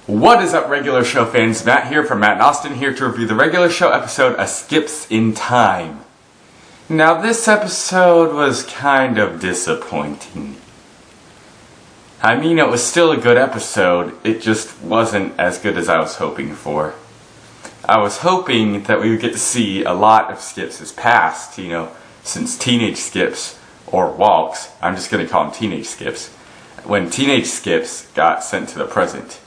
What is up, regular show fans? Matt here from Matt and Austin, here to review the regular show episode, A Skips in Time. Now, this episode was kind of disappointing. I mean, it was still a good episode, it just wasn't as good as I was hoping for. I was hoping that we would get to see a lot of Skips' past, since teenage Skips, or Walks, I'm just going to call them teenage Skips, when teenage Skips got sent to the present.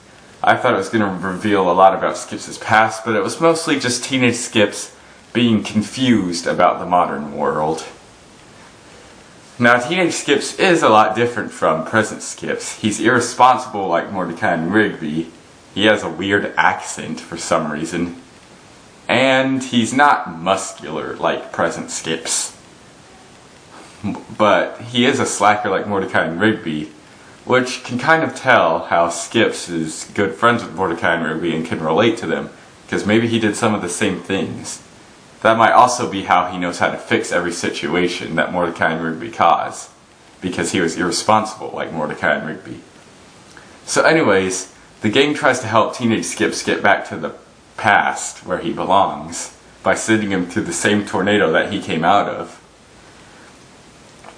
I thought it was going to reveal a lot about Skips' past, but it was mostly just teenage Skips being confused about the modern world. Now, teenage Skips is a lot different from present Skips. He's irresponsible like Mordecai and Rigby. He has a weird accent for some reason. And he's not muscular like present Skips. But he is a slacker like Mordecai and Rigby, which can kind of tell how Skips is good friends with Mordecai and Rigby and can relate to them, because maybe he did some of the same things. That might also be how he knows how to fix every situation that Mordecai and Rigby cause, because he was irresponsible like Mordecai and Rigby. So anyways, the gang tries to help teenage Skips get back to the past where he belongs by sending him through the same tornado that he came out of,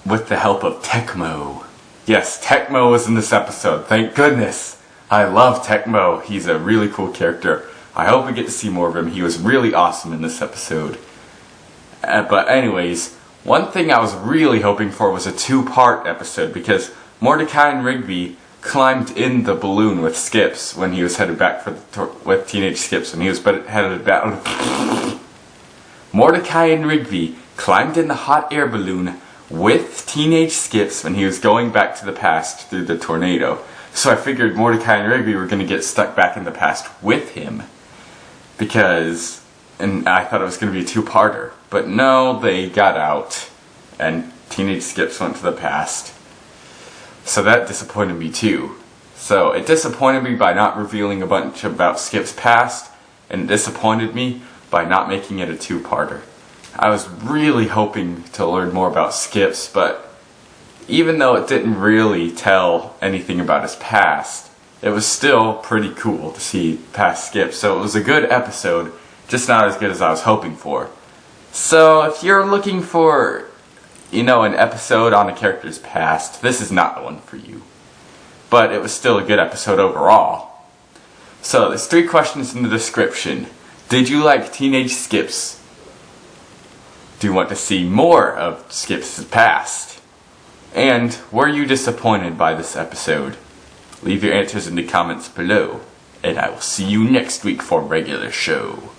with the help of Tecmo. Yes, Tecmo was in this episode, thank goodness! I love Tecmo, he's a really cool character. I hope we get to see more of him, he was really awesome in this episode. But anyways, one thing I was really hoping for was a two-part episode, because Mordecai and Rigby climbed in the balloon with Skips when he was headed back with teenage Skips when he was headed back. Mordecai and Rigby climbed in the hot air balloon with teenage Skips when he was going back to the past through the tornado. So I figured Mordecai and Rigby were going to get stuck back in the past with him. And I thought it was going to be a two-parter. But no, they got out. And teenage Skips went to the past. So that disappointed me too. So it disappointed me by not revealing a bunch about Skip's past. And it disappointed me by not making it a two-parter. I was really hoping to learn more about Skips, but even though it didn't really tell anything about his past, it was still pretty cool to see past Skips. So it was a good episode, just not as good as I was hoping for. So if you're looking for, an episode on a character's past, this is not the one for you. But it was still a good episode overall. So there's 3 questions in the description. Did you like teenage Skips? Do you want to see more of Skips' past? And were you disappointed by this episode? Leave your answers in the comments below, and I will see you next week for a regular show.